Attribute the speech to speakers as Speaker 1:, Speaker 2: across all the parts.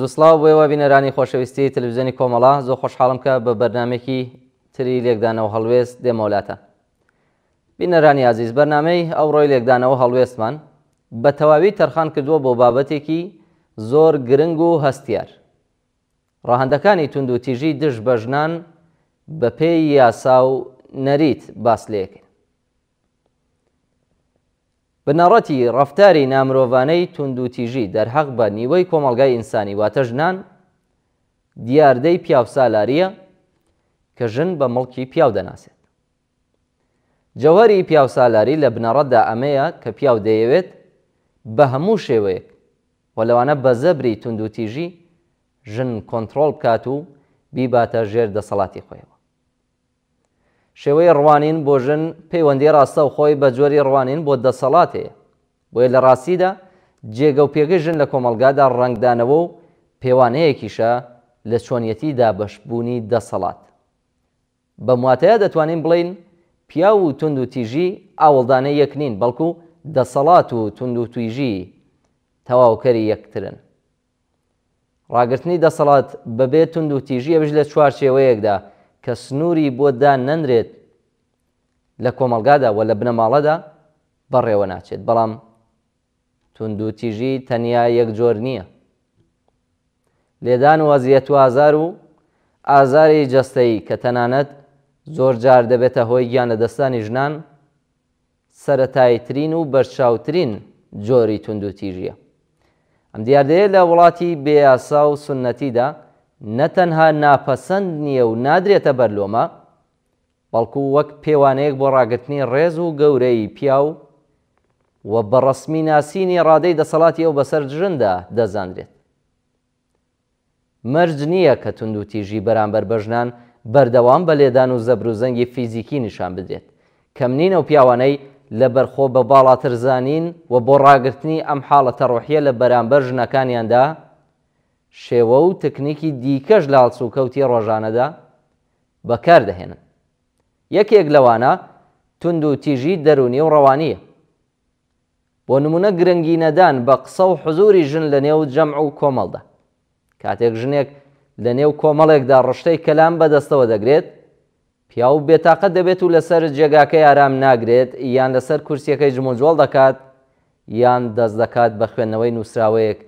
Speaker 1: هەرزوو سڵاو بۆیەوە بینەرانی خۆشەویستی تەلەڤیزیۆنی کۆمەڵا زۆر خۆشحاڵم کە بە بەرنامێکی تری لێکدانەوە هەڵوێست دێمەولاتە. بینەرانی عزیز، بەرنامەی ئەوڕۆی لێکدانەوە هەڵوێستمان بە تەواوی تەرخان کردووە بۆ بابەتێکی زۆر گرنگ و هەستیار. ڕاهەندەکانی تونند و تیژی دژ بە ژنان بە پێی یاسا و نەریت باس لێکن. بنەڕەتی ڕەفتاری نامرۆڤانەی تونند و تیژی دەرحەق بە نیوەی کۆمەڵگای ئینسانی واتە ژنان دیاردەی پیاوسالاریە کە ژن بە مڵکی پیاو دەناسێت. جەوهەری پیاوسالاری لە بنەڕەتدا ئەمەیە کە پیاو دەیەوێت بە هەموو شێوەیەک و لەوانە بە زەبری تونند و تیژی ژن کۆنتڕۆڵ بکات و بیباتە ژێر دەسەڵاتی خۆیەوە. شێوەی ڕوانین بۆ ژن پەیوەندی ڕاستە و خۆی بە جۆری ڕوانین بۆ دەسەڵاتەیە، بۆیە لە ڕاستیدا جێگە و پێگەی ژن لە کۆمەلگادا ڕەنگدانەوە و پێوانەیەکیشە لە چۆنیەتی دابەشبوونی دەسەڵات. بە مواتەیە دەتوانین بڵین پیا و تونند و تیژی ئاوڵدانە یەک نین، بەڵکو دەسەڵات و تونند و تیژی تەواوکەری یەکترن. ڕاگررتنی دەسەڵات بەبێ تونند و تیژی ئەویش لە چوار شێوەیەکدا کە سنووری بۆ دان نەنرێت لە کۆمەلگادا و لە بنەماڵەدا بەڕێوە ناچێت. بەڵام تونند و تیژی تەنیا یەک جۆر نییە. لێدان و ئەزیەت و ئازار و ئازاری جەستەیی کە تەنانەت زۆر جار دەبێتە هۆی گیان لە دەستانی ژنان سەرەتاییترین و بەرچاوترین جۆری تونند و تیژیە. ئەم دیاردەیە لە وڵاتی بێیاسا و سونەتیدا نەتەنها ناپەسەند نییە و نادرێتە بەرلۆمە، بەڵکو وەک پێوانەیەک بۆ ڕاگررتنی ڕێز و گەورەی پیاو و بە ڕەسمی ناسینی ڕادەی دەسەڵاتی ئەو بەسەر ژندا دەزانرێت. مەرج نییە کە تونند و تیژی بەرامبەر بە ژنان بەردەوام بە لێدان و زەبر و زەنگی فیزیکی نیشان بدرێت. کەمنینە و پیاوانەی لە بەرخۆ بە باڵاتر زانین و بۆ ڕاگررتنی ئەم حاڵەتە ڕۆحیە لە بەرامبەر ژنەکانیاندا شێوە و تەکنیکی دیکەش لە هەڵسوکەوتی ڕۆژانەدا بەکاردەهێنن. یەکێک لەوانە تونند و تیژی دەرونی و ڕەوانیە. بۆ نمونە گرنگی نەدان بە قسە و حزوری ژن لە نێو جەمع و کۆمەڵدا. کاتێک ژنێک لە نێو کۆمەڵێکدا ڕشتەی کەلام بەدەستەوە دەگرێت، پیاو بێتاقەت دەبێت و لەسەر جێگاکەی ئارام ناگرێت، یان لەسەر کورسیەکەی جموجۆڵ دەکات یان دەست دەکات بە خوێندنەوەی نووسراوەیەک،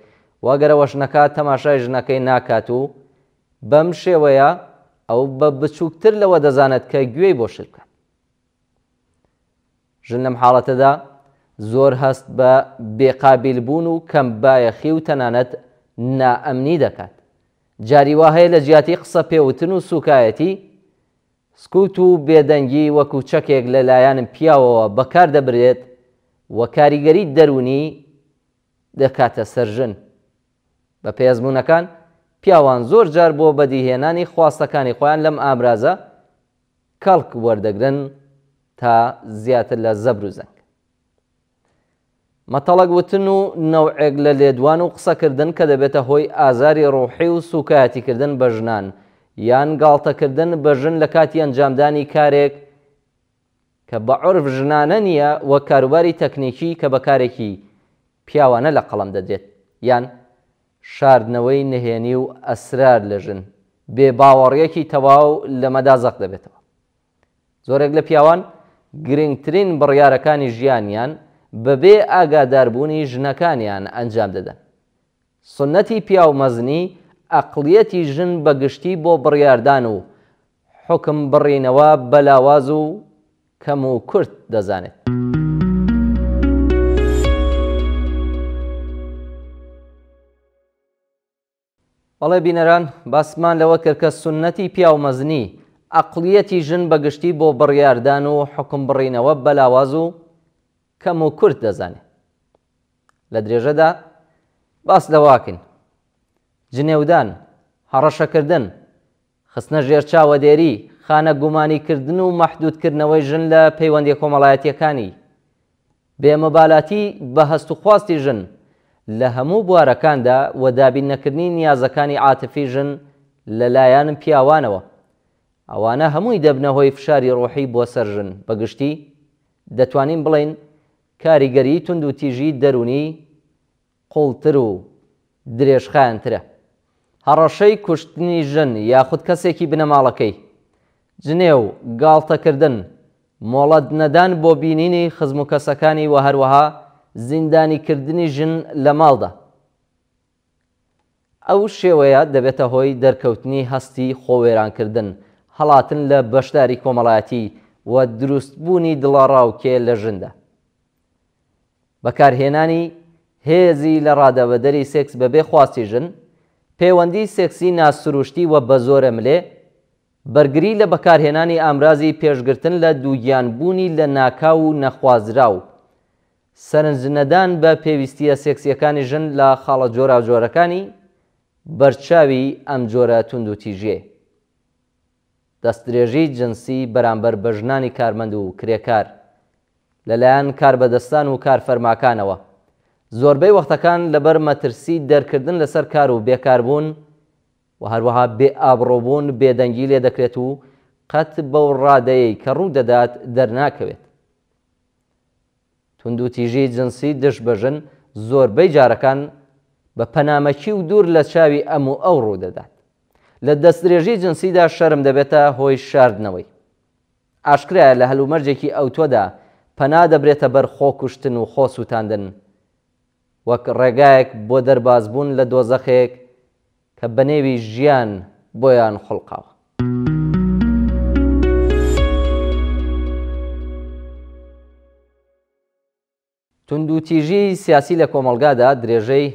Speaker 1: واگەرەوە ژنەکە تەماشای ژنەکەی ناکات و بەم شێوەیە ئەو بە بچووکتر لەوە دەزانێت کە گوێی بۆ شت بکات. ژن لەم حاڵەتەدا زۆر هەست بە بێقابیلبوون و کەم بایەخی و تەنانەت نائەمنی دەکات. جاری وا هەیە لە جیاتی قسە پێوتن و سوکایەتی سکوت و بێدەنگی وەکو چەکێک لەلایەن پیاوەوە بەکار دەبرێت و کاریگەری دەرونی دەکاتە سەر ژن. بە پێزمونەکان پیاوان زۆر جار بۆ بەدیهێنانی خواستەکانی خۆیان لەم ئامرازە کەڵک وەردەگرن تا زیاتر لە زەبر و زەنگ. مەتەڵەک وتن و نەوعێک لە لێدوان و قسەکردن کە دەبێتە هۆی ئازاری ڕوحی و سوکایەتیکردن بە ژنان یان گاڵتەکردن بە ژن لە کاتی ئەنجامدانی کارێک کە بە عورف ژنانە نییە وە کاروباری تەکنیکی کە بەکارێکی پیاوانە لە قەڵەم دەدرێت، یان شاردنەوەی نهێنی و ئەسرار لە ژن بێ باوەڕیەکی تەواو لە مەدازەق دەبێتەوە. زۆرێک لە پیاوان گرنگترین بڕیارەکانی ژیانیان بەبێ ئاگاداربوونی ژنەکانیان ئەنجام دەدەن. سنەتی پیاو مەزنی ئەقڵیەتی ژن بەگشتی بۆ بڕیاردان و حکم بڕینەوە بەلاواز و کەم و کورت دەزانێت. بەڵێ بینەران، باسمان لەوە کرد کە سنەتی پیاو مەزنی ئەقڵیەتی ژن بەگشتی بۆ بڕیاردان و حکم بڕینەوە بەلاواز و کەم و کورت دەزانێت. لە درێژەدا باس لەواکن جنێودان، هەڕەشەکردن، خستنە ژێر چاوەدێری، خانە گومانیکردن و مەحدودکردنەوەی ژن لە پەیوەندی کۆمەڵایەتیەکانی، بێمەبالاتی بە هەست و خواستی ژن لە هەموو بوارەکاندا و دابین نەکردنی نیازەکانی عاتفی ژن لەلایەن پیاوانەوە. ئەوانە هەمووی دەبنە هۆی فشاری ڕۆحی بۆ سەر ژن. بەگشتی دەتوانین بڵین کاریگەری تونند و تیژی دەرونی قوڵتر و درێژخایەنترە. هەڕەشەی کوشتنی ژن یاخود کەسێکی بنەماڵەکەی، جنێو گاڵتەکردن، مۆڵەت نەدان بۆ بینینی خزم و کەسەکانی و هەروەها زیندانیکردنی ژن لە ماڵدا. ئەو شێوەیە دەبێتە هۆی دەرکەوتنی هەستی خۆوێرانکردن، هەڵاتن لە بەشداری کۆمەڵایەتی و دروستبوونی دڵەڕاوکێ لە ژندا. بەکارهێنانی هێزی لە ڕادەبەدەری سێکس بەبێ خواستی ژن، پەیوەندی سێکسی ناسروشتی و بە زۆرە ملێ، بەرگری لە بەکارهێنانی ئامرازی پێشگرتن لە دووگیانبوونی لە ناکاو و نەخوازراو، سەرنجنەدان بە پێویستیە سێکسیەکانی ژن لە خاڵە جۆراوجۆرەکانی بەرچاوی ئەم جۆرە توندوتیژێ. دەستدرێژی جنسی بەرامبەر بە ژنانی کارمەند و کرێکار لەلایەن کاربەدەستان و کارفەرماکانەوە زۆربەی وەختەکان لەبەر مەترسی دەرکردن لەسەر کار و بێکاربوون و هەروەها بێ ئابڕۆبوون بێدەنگی لێ دەکرێت و قەت بەو ڕادەیەی کە ڕوو دەدات دەرناکەوێت. توندوتیژی جنسی دش بەژن زۆربەی جارەکان بە پەنامەکی و دوور لە چاوی ئەم و ئەو ڕوو دەدات. لە دەستدرێژی جنسیدا شەرم دەبێتە هۆی شاردنەوەی. ئاشکرایە لە هەلومەرجێکی ئەوتۆدا پەنا دەبرێتە بەر خۆکوشتن و خۆ سووتاندن وەک ڕێگایەک بۆ دەربازبوون لە دۆزەخێک کە بەنێوی ژیان بۆیان خوڵقاوە. توندوتیژی سیاسی لە کۆمەلگادا درێژەی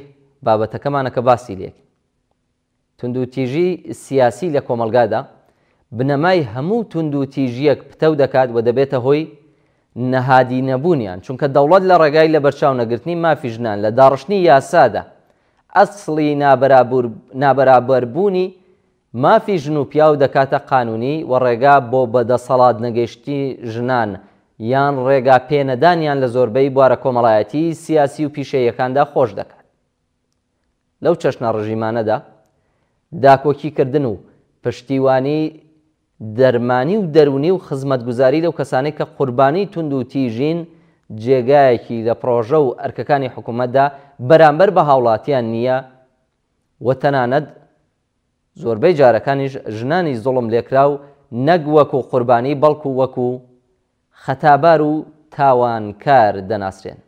Speaker 1: بابەتەکەمانە کە باسی لێک. توندوتیژی سیاسی لە کۆمەلگادا بنەمای هەموو توندوتیژیەک پتەو دەکات و دەبێتە هۆی نەهادی نەبوونیان، چونکە دەوڵەت لە ڕێگای لە بەرچاو نەگرتنی مافی ژنان لە داڕشتنی یاسادا ئەسڵی نابەرابەربوونی مافی ژن و پیاو دەکاتە قانونی و ڕێگا بۆ بەدەسەڵات نەگەیشتی ژنان یان ڕێگا پێنەدانیان لە زۆربەی بوارە کۆمەڵایەتی سیاسی و پیشەیەکاندا خۆش دەکات. لەو چەشنە ڕژیمانەدا داکۆکیکردن و پشتیوانی دەرمانی و دەرونی و خزمەتگوزاری لەو کەسانەی کە قوربانی توندوتیژین جێگایەکی لە پرۆژە و ئەرکەکانی حکوومەتدا بەرامبەر بە هاوڵاتیان نییە و تەنانەت زۆربەی جارەکانیش ژنانی زوڵم لێکرا و نەک وەکو قوربانی بەڵکو وەکو خەتابار و تاوانکار دەناسرێن.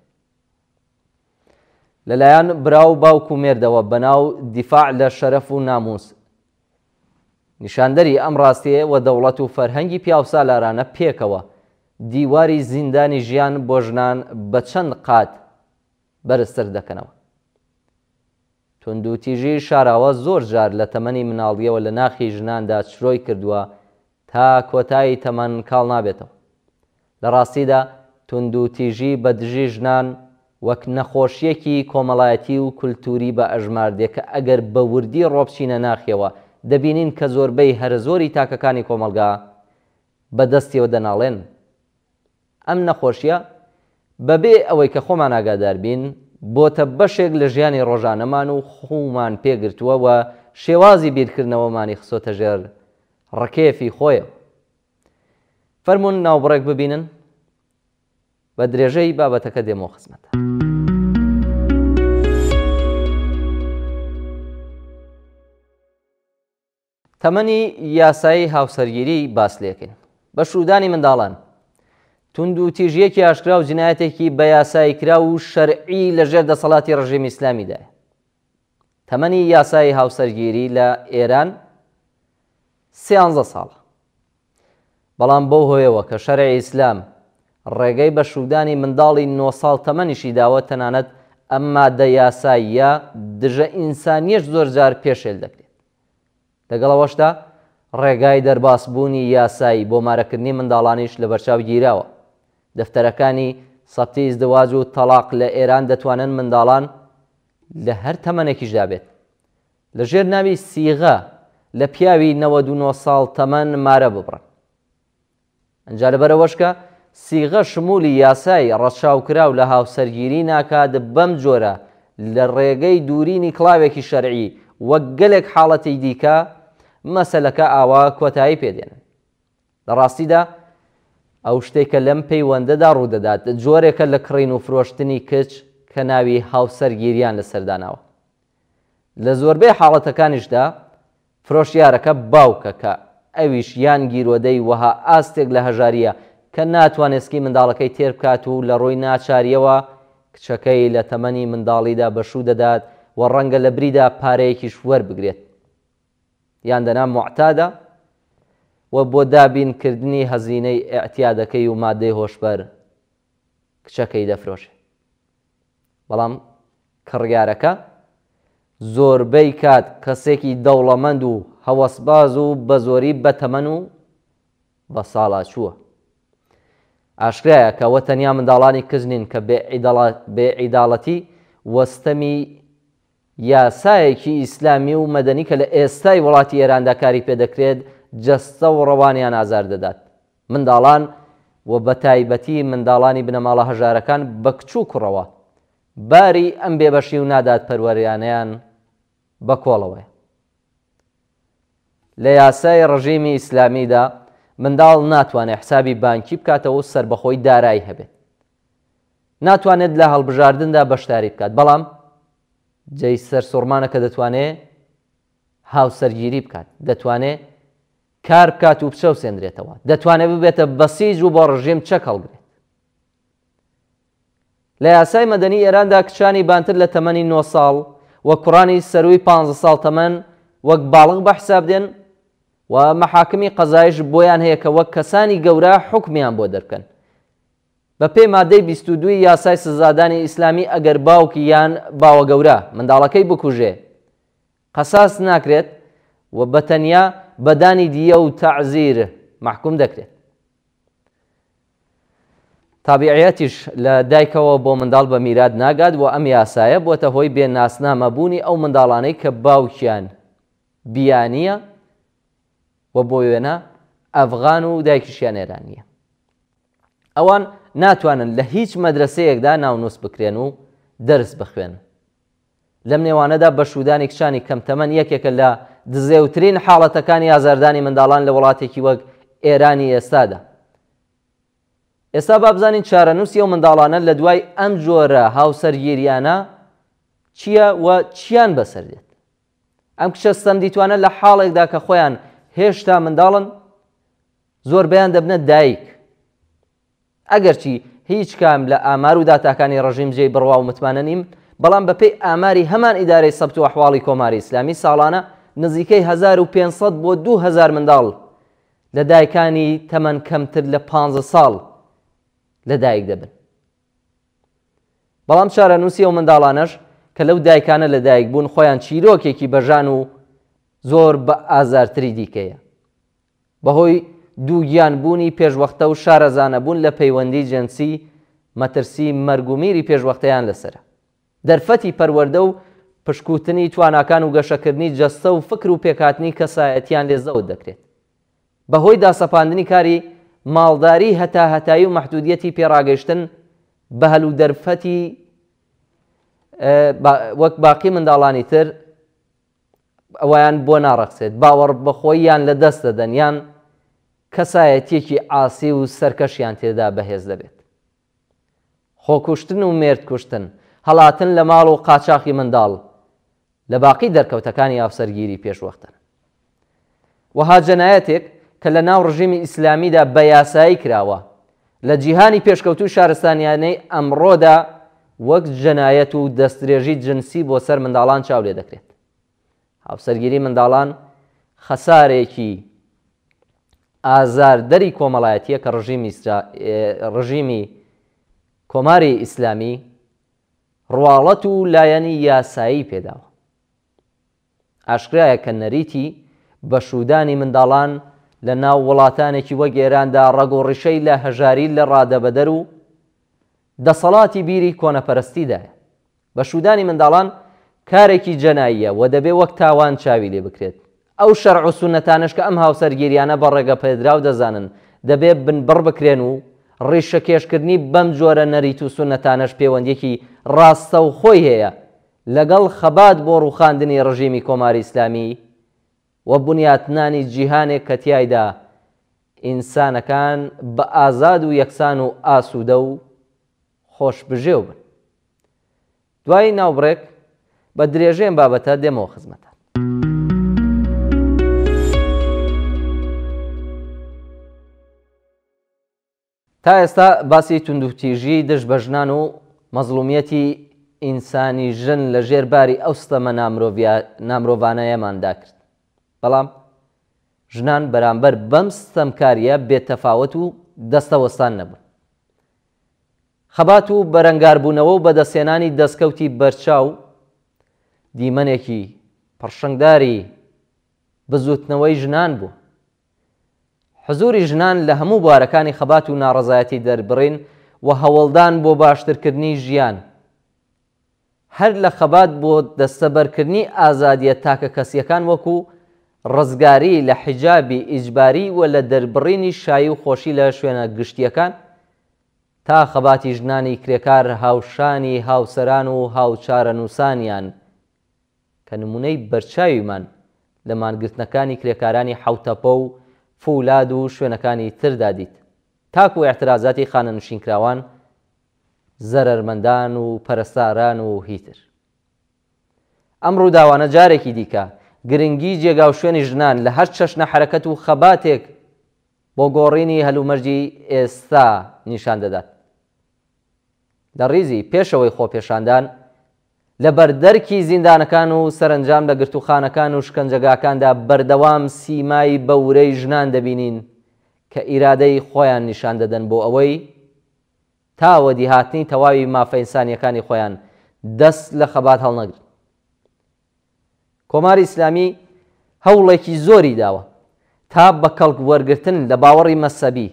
Speaker 1: لەلایەن براو باوکو مێردەوە بەناو دیفاع لە شەرەف و ناموس نیشاندەری ئەم ڕاستیە و دەوڵەت و فەرهەنگی پیاوسالارانە پێکەوە دیواری زیندانی ژیان بۆ ژنان بە چەند قات بەرزتر دەکەنەوە. توندوتیژی شاراوە زۆر جار لە تەمەنی مناڵیەوە لە ناخی ژناندا چرۆی کردووە تا کۆتایی تەمەن کاڵ نابێتەوە. لە ڕاستیدا توندوتیژی بە دژی ژنان وەک نەخۆشیەکی کۆمەڵایەتی و کولتوری بە ئەژماردێ کە ئەگەر بە وردی ڕۆبچینە ناخیەوە دەبینین کە زۆربەی هەرە زۆری تاکەکانی کۆمەلگا بەدەستیەوە دەناڵێن. ئەم نەخۆشیە بەبێ ئەوەی کە خۆمان ئاگادار بین بۆتە بەشێک لە ژیانی ڕۆژانەمان و خومان پێگرتووە و شێوازی بیرکردنەوەمانی خسۆتە ژێر ڕکێفی خۆیە. فەرموون ناوبڕێک ببینن بە درێژەی بابەتەکە دێمەوە خزمەتە. تەمەنی یاسایی هاوسەرگیری باس لێکەین. بە شودانی منداڵان توندوتیژیەکی ئاشکرا و جینایەتێکی بە یاسایی کرا و شەرعی لەژێر دەسەڵاتی ڕژێمی ئیسلامیدایە. تەمەنی یاسایی هاوسەرگیری لە ئێران 13 ساڵە. بەڵام بەو هۆیەوە کە شەرعی ئیسلام ڕێگەی بە شودانی منداڵی 9 ساڵ تەمەنیشی داوە تەنانەت ئەم مادە یاساییە دژە ئینسانیەش زۆر جار پێشێل دەکرێت. لەگەڵەوەشدا ڕێگای دەرباسبوونی یاسایی بۆ مارەکردنی منداڵانیش لە بەرچاو گیراوە. دەفتەرەکانی سەبتی ئیزدواج و تەلاق لە ئێران دەتوانن منداڵان لە هەر تەمەنێکیشدا بێت لەژێر ناوی سیغە لە پیاوی 99 ساڵ تەمەن مارە ببڕن. ئەنجا لەبەرەوەشکە سیغە شمولی یاسای ڕەچاوکراو لە هاوسەرگیری ناکات بەم جۆرە لە ڕێگەی دوورینی کڵاوێکی شەرعی وەک گەلێک حاڵەتی دیکە مەسەلەکە ئاوا کۆتایی پێدێنن. لە ڕاستیدا ئەو شتێکە لەم پەیوەندەدا ڕوودەدات جۆرێکە لە کڕین و فرۆشتنی کچ کە ناوی هاوسەرگیریان لەسەرداناوە. لە زۆربەی حاڵەتەکانیشدا فرۆشیارەکە باوکە کە ئەویش یان گیرۆدەی وەها ئاستێک لە هەژاریە کە ناتوانێسکی منداڵەکەی تێر بکات و لە ڕۆی ناچاریەوە کچەکەی لە تەمەنی منداڵیدا بەشوو دەدات و ڕەنگە لە بریدا پارەیەکیش وەربگرێت یان دەنا موعتادە و بۆ دابینکردنی هەزینەی ئێعتیادەکەی و مادەی هۆشبەر کچەکەی دەفرۆشێت. بەڵام کڕیارەکە زۆربەی کات کەسێکی دەوڵەمەند و هەوەسباز و بە زۆری بەتەمەن و بە ساڵاچووە. ئاشکرایە کە ئەوە تەنیا منداڵانی کەس نین کە بێعیداڵەتی وەستەمی یاسایەکی ئیسلامی و مەدەنی کە لە ئێستای وڵاتی ئێراندا کاری پێدەکرێت جەستە و ڕەوانیان ئازار دەدات. منداڵان و بە تایبەتی منداڵانی بنەماڵە هەژارەکان بە کچوو کوڕەوە باری ئەم بێبەشی و نادات پەروەریانەیان بە کۆڵەوەی. لە یاسای ڕژیمی ئیسلامیدا منداڵ ناتوانێت حسابی بانکی بکاتەوە و سربەخۆی دارایی هەبێت. ناتوانێت لە هەڵبژاردندا بەشداری بکات، بەڵام جێی سەرسوڕمانە کە دەتوانێت هاوسەرگیری بکات، دەتوانێت کار بکات و بچە و سێنرێتەوە، دەتوانێت ببێتە بەسیج و بۆ ڕژیم چەک هەڵگرێت. لە یاسای مەدەنی ئێراندا کچانی بانتر لە تەمەنی 9 ساڵ وە کوڕانی سەروی 15 ساڵ تەمەن وەک باڵغ بە حساب دێن و مەحاکمی قەزایش بۆیان هەیە کە وەک کەسانی گەورە حکمیان بۆ دەرکەن. بە پێی مادەی 22 یاسای سزادانی ئیسلامی ئەگەر باوکی یان باوە گەورە منداڵەکەی بکوژێ قەساس ناکرێت و بەتەنیا بەدانی دیە و تەعزیر محکوم دەکرێت. تابعیەتیش لە دایکەوە بۆ منداڵ بە میرات ناگات و ئەم یاسایە بۆتە هۆی بێناسنامەبوونی ئەو منداڵانەی کە باوکیان بیانیە و بۆ وێنە ئەفغان و دایکیشیان ئێرانیە. ئەوان ناتوانن لە هیچ مەدرسەیەکدا ناونووس بکرێن و دەرس بخوێن. لەم نێوانەدا بەشودانی کچانی کەمتەمەن یەکێکە لە دزێوترین حاڵەتەکانی ئازاردانی منداڵان لە وڵاتێکی وەک ئێرانی ئێستادا. ئێستا با بزانین چارەنووسی ئەو منداڵانە لە دوای ئەم جۆرە هاوسەرگیریانە چییە و چیان بەسەر دێت. ئەم کچە ستەمدیتوانە لە حاڵێکدا کە خۆیان هێشتا منداڵن زۆربەیان دەبنە دایک. ئەگەرچی هیچ کام لە ئامار و داتاکانی ڕژیم جێی بڕوا و متمانە نیم، بەڵام بەپێی ئاماری هەمان ئیدارەی سەبت و ئەحواڵی کۆماری ئیسلامی ساڵانە نزیکەی 1500 بۆ 2000 منداڵ لە دایکانی تەمەن کەمتر لە 15 ساڵ لەدایک دەبن. بەڵام چارەنووسی ئەو منداڵانەش کە لەو دایکانە لەدایک بوون خۆیان چیرۆکێکی بەژان و زۆر بە ئازارتری دیکەیە. بەهۆی دووگیانبوونی پێشوەختە و شارەزانەبوون لە پەیوەندی جەنسی مەترسی مەرگومیری پێشوەختەیان لەسرە. دەرفەتی پەروەردە و پشکوتنی تواناکان و گەشەکردنی جەستە و فکر و پێکهاتنی کەسایەتیان لێزەوت دەکرێت. بەهۆی داسەپاندنی کاری ماڵداری هەتا هەتایی و مەحدودیەتی پێڕاگەیشتن بە هەلو دەرفەتی وەک باقی منداڵانی تر ئەویان بۆ ناڕەخسێت، باوەڕ بەخۆییان لە دەست دەدەن یان کەسایەتیەکی ئاسی و سەرکەشیان تێدا بەهێز دەبێت. خۆکوشتن و مێردکوشتن، هەڵاتن لە ماڵ و قاچاقی منداڵ لە باقی دەرکەوتەکانی ئافسەرگیری پێشوەختن. وەها جەنایەتێک کە لە ناو ڕژیمی ئیسلامیدا بە یاسایی کراوە لە جیهانی پێشکەوتوو شارستانیانەی ئەمڕۆدا وەک جەنایەت و دەستدرێژی جنسی بۆ سەر منداڵان چاو لێ دەکرێت. هاوسەرگیری منداڵان خەسارێکی ئازاردەری کۆمەڵایەتیە کە ڕژیمی کۆماری ئیسلامی ڕواڵەت و لایەنی یاسایی پێداوە. ئاشکرایە کە نەریتی بەشودانی منداڵان لە ناو وڵاتانێکی وەک ئێراندا ڕەگ و ڕیشەی لە هەژاری لە ڕادەبەدەر و دەسەڵاتی بیری کۆنەپەرستیدایە. بەشودانی منداڵان کارێکی جەناییە و دەبێ وەک تاوان چاوی لێ بکرێت. ئەو شەرع و سونەتانش کە ئەم هاوسەرگیریانە بە ڕێگە پێدراو دەزانن دەبێ بنبڕ بکرێن و ڕیشە کێشکردنی بەم جۆرە نەریت و سونەتانەش پەیوەندیەکی ڕاستە و خۆی هەیە لەگەڵ خەبات بۆ ڕووخاندنی ڕژیمی کۆماری ئیسلامی و بنیاتنانی جیهانێک کە تیایدا ئینسانەکان بە ئازاد و یەکسان و ئاسوودە و خۆشبژێو بن. دوای ناوبڕێک بە درێژەیەم بابەتە دێمەوە خزمەتە. تا ئێستا باسی توندوتیژی دژ بە ژنان و مەزڵومیەتی ئینسانی ژن لە ژێرباری ئەو ستەمە نامرۆڤانەیەماندا کرد. بەڵام ژنان بەرامبەر بەم ستەمکاریە بێتەفاوت و دەستەوەستان نەبوون. خەبات و بەرەنگاربوونەوە و بەدەستێنانی دەستکەوتی بەرچاو دیمەنێکی پڕشنگداری بزوتنەوەی ژنان بوو. حزوری ژنان لە هەموو بوارەکانی خەبات و ناڕەزایەتی دەربڕین و هەوڵدان بۆ باشترکردنی ژیان. هەر لە خەبات بۆ دەستەبەرکردنی ئازادیە تاکە کەسیەکان وەکو ڕزگاری لە حیجابی ئیجباری و لە دەربڕینی شایی و خۆشی لە شوێنە گشتیەکان تا خەباتی ژنانی کرێکار هاوشانی هاوسەران و هاوچارە نووسانیان کە نمونەی بەرچاویمان لە مانگرتنەکانی کرێکارانی حوتەپە و فولاد و شوێنەکانی تردا دیت، تاکو و اعترازاتی خانە نوشینکراوان، زەرەرمەندان و پەرستاران و هیتر. ئەم ڕووداوانە جارێکی دیکە گرنگی جێگا و شوێنی ژنان لە هەر چەشنە حرەکەت و خەباتێک بۆ گۆڕینی هەلومەرجی ئێستا نیشان دەدات. لە ڕیزی پێشەوەی خۆپێشاندان لە بەردەرکی زیندانەکان و سەرنجام لە گرتوخانەکان و شکنجەگاکاندا بەردەوام سیمای بەورەی ژنان دەبینین کە ئیرادەی خۆیان نیشان دەدەن بۆ ئەوەی تاوە دیهاتنی تەواوی مافە ئینسانیەکانی خۆیان دەست لە خەبات هەڵنەگرن. کۆماری ئیسلامی هەوڵێکی زۆری داوە تا بە کەڵک وەرگرتن لە باوەڕی مەسەبی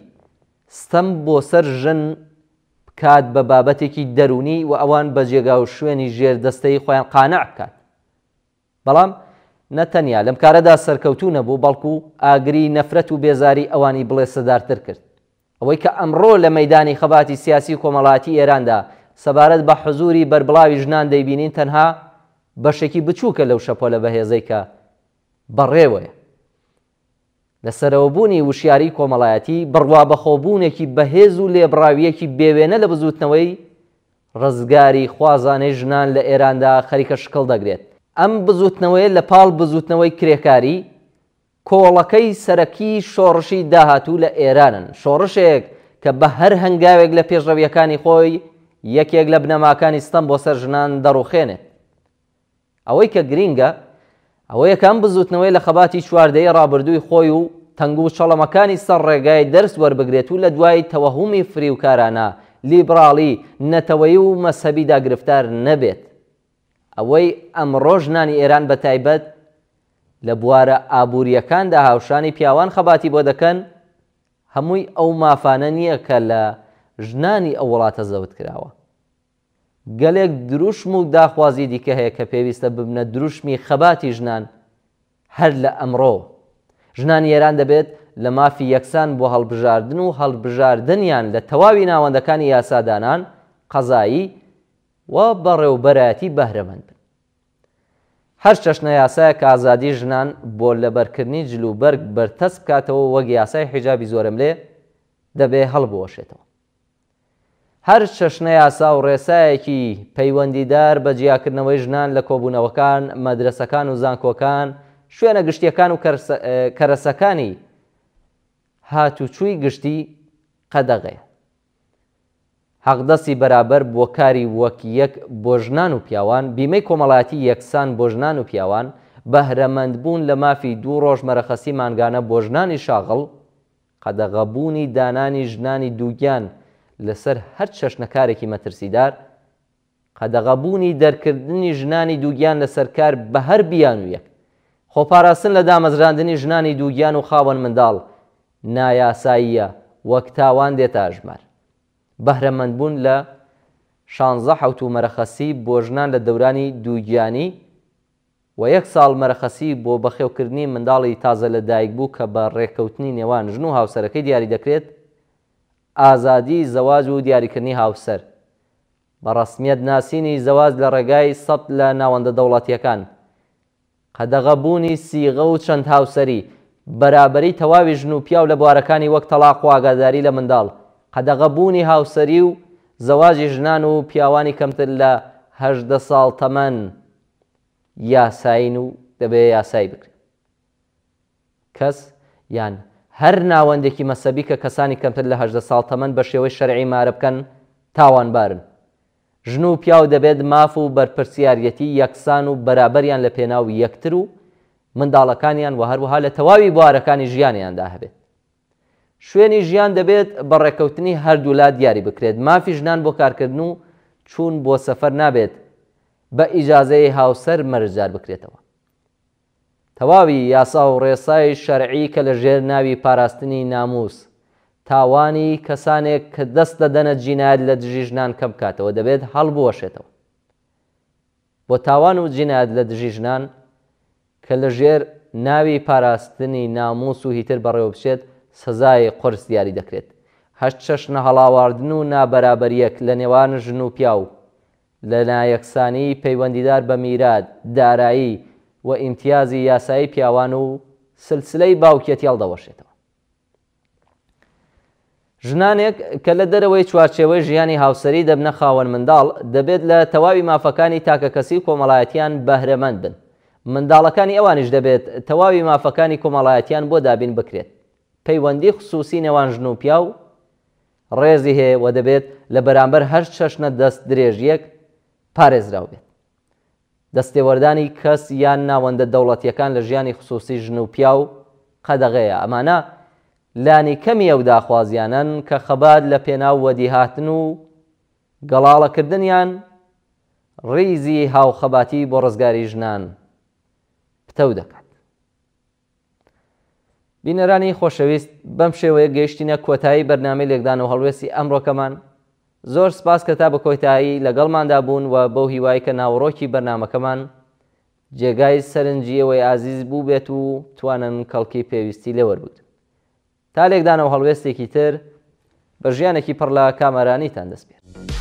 Speaker 1: ستەم بۆ سەر ژن بکات بە بابەتێکی دەرونی و ئەوان بە جێگا و شوێنی ژێردەستەی خۆیان قانع بکات. بەڵام نەتەنیا لەم کارەدا سەرکەوتوو نەبوو، بەڵکو ئاگری نەفرەت و بێزاری ئەوانی بڵێ سەدارتر کرد. ئەوەی کە ئەمڕۆ لە مەیدانی خەباتی سیاسی و کۆمەڵایەتی ئێراندا سەبارەت بە حزوری بەربڵاوی ژنان دەیبینین تەنها بەشێکی بچووکە لەو شەپۆلە بەهێزەی کە بەڕێوەیە. لە سەرەوەبوونی وشیاری کۆمەڵایەتی بڕوا بەخۆبوونێکی بەهێز و لێبڕاویەکی بێوێنە لە بزوتنەوەی ڕزگاری خوازانەی ژنان لە ئێراندا خەریکە شکڵ دەگرێت. ئەم بزوتنەوەی لە پاڵ بزوتنەوەی کرێکاری کۆڵەکەی سەرەکی شۆڕشی داهاتوو لە ئێرانن، شۆڕشێک کە بە هەر هەنگاوێک لە پێشڕەویەکانی خۆی یەکێک لە بنەماکانی ستەم بۆ سەر ژنان دەڕوخێنێت. ئەوەی کە گرینگە ئەوەیە کەم بزوتنەوەی لە خەباتی چواردەی ڕابردووی خۆی و تەنگ و چەڵەمەکانی سەر ڕێگای دەرس وەربگرێت و لە دوای تەوەهومی فریوکارانە لیبراڵی نەتەوەیی و مەسەبیدا گرفتار نەبێت. ئەوەی ئەمڕۆ ژنانی ئێران بە تایبەت لە بوارە ئابوووریەکاندا هاوشانی پیاوان خەباتی بۆ دەکەن هەمووی ئەو مافانە نییە کە لە ژنانی ئەو وڵاتە زەوت کراوە. گەلێک دروشم و داخوازی دیکە هەیە کە پێویستە ببنە دروشمی خەباتی ژنان. هەر لە ئەمڕۆ ژنانی ئێران دەبێت لە مافی یەکسان بۆ هەڵبژاردن و هەڵبژاردنیان لە تەواوی ناوەندەکانی یاسادانان قەزایی و بەڕێوبەرایەتی بەهرەمەند بن. هەر چەشنە یاسایە کە ئازادی ژنان بۆ لەبەرکردنی جلوبەرگ بەرتەس بکاتەوە وەک یاسای حیجابی زۆرم لێ دەبێ هەڵبوەشێتەوە. هەر چەشنە یاسا و ڕێسایەکی پەیوەندیدار بە جیاکردنەوەی ژنان لە کۆبوونەوەکان، مەدرسەکان و زانکۆکان، شوێنە گشتیەکان و کەرەسەکانی هاتوچووی گشتی قەدەغەیە. حەقدەستی بەرابەر بۆ کاری وەک یەک بۆ ژنان و پیاوان، بیمەی کۆمەڵایەتی یەکسان بۆ ژنان و پیاوان، بەهرەمەندبوون لە مافی 2 ڕۆژ مەرەخەسی مانگانە بۆ ژنانی شاغڵ، قەدەغەبوونی دانانی ژنانی دووگیان لەسەر هەر چەشنەکارێکی مەترسیدار، قەدەغەبوونی دەرکردنی ژنانی دووگیان لەسەر کار بە هەر بیان و یەک، خۆپاراستن لە دامەزراندنی ژنانی دووگیان و خاوەن منداڵ نایاساییە وەک تاوان دێتە ژمار. بەهرەمەندبوون لە 16 حەوت و مەرەخەسی بۆ ژنان لە دەورانی دووگیانی و 1 ساڵ مەرەخەسی بۆ بەخێوکردنی منداڵی تازە لە دایک بوو کە بە ڕێککەوتنی نێوان ژن و هاوسەرەکەی دیاری دەکرێت، ئازادی زەواج و دیاریکردنی هاوسەر، بە ڕەسمیەت ناسینی زەواج لە ڕێگای سەد لە ناوەندە دەوڵەتیەکان، قەدەغەبوونی سیغە و چەند هاوسەری، بەرابەری تەواوی ژن و پیاو لە بوارەکانی وەک تەلاق و ئاگاداری لە منداڵ، قەدەغەبوونی هاوسەری و زەواجی ژنان و پیاوانی کەمتر لە 18 ساڵ تەمەن یاساین و دەبێ یاسایی بکرێت. کەس یان هەر ناوەندێکی مەسەبی کە کەسانی کەمتر لە 18 ساڵ تەمەن بە شێوەی شەرعی مارە بکەن تاوانبارن. ژن و پیاو دەبێت ماف و بەرپرسیارەتی یەکسان و بەرابەریان لە پێناو یەکتر و منداڵەکانیان و هەروەها لە تەواوی بوارەکانی ژیانیاندا هەبێت. شوێنی ژیان دەبێت بە ڕێکەوتنی هەردوو لا دیاری بکرێت. مافی ژنان بۆ کارکردن و چوون بۆ سەفەر نابێت بە ئیجازەی هاوسەر مەرجدار بکرێتەوە. تەواوی یاسا و ڕێسای شەرعی کە لە ژێر ناوی پاراستنی ناموس تاوانی کەسانێک کە دەست دەدەنە جینایەت لە دژی ژنان کەم بکاتەوە دەبێت هەڵبوەشێتەوە. بۆ تاوان و جینایەت لە دژی ژنان کە لە ژێر ناوی پاراستنی ناموس و هیتر بەڕێوە بچێت سزای قورس دیاری دەکرێت. 8 چەشنە هەڵاواردن و نابەرابەریەک لە نێوان ژن و پیاو لە نایەکسانی پەیوەندیدار بە میرات، دارایی و ئیمتیازی یاسایی پیاوان و سلسلەی باوکیەتی هەڵدەوەشێتەوە. ژنانێک کە لە دەرەوەی چوارچێوەی ژیانی هاوسەری دەبنە خاوەن منداڵ دەبێت لە تەواوی مافەکانی تاکە کەسی و کۆمەڵایەتیان بەهرەمەند بن. منداڵەکانی ئەوانیش دەبێت تەواوی مافەکانی کۆمەڵایەتیان بۆ دابین بکرێت. پەیوەندی خصوصی نێوان ژن و پیاو ڕێزی هەیە و دەبێت لە بەرامبەر هەر چەشنە دەست درێژیەک پارێزراو بێت. دەستێوەردانی کەس یان ناوەندە دەوڵەتیەکان لە ژیانی خصوصی ژن و پیاو قەدەغەیە. ئەمانە لانی کەمی ئەو داخوازیانن کە خەبات لە پێناو وەدیهاتن و گەڵاڵەکردنیان ڕیزی هاوخەباتی بۆ ڕزگاری ژنان پتەو دەکات. بینەرانی خۆشەویست، بەم شێوەیە گەیشتینە کۆتایی بەرنامەی لێکدان و هەڵوێستی ئەمڕۆکەمان. زۆر سپاس کە تا بە کۆتایی لەگەڵماندا بوون و بەو هیوای کە ناوڕۆکی بەرنامەکەمان جێگای سەرنجیەوەی ئازیز بوو بێت و توانن کەڵکی پێویستی لێوەربوت. تا لێکدانەوە هەڵوێستێکی تر بە ژیانێکی پڕ لە کامەرانیتان دەست پێێت.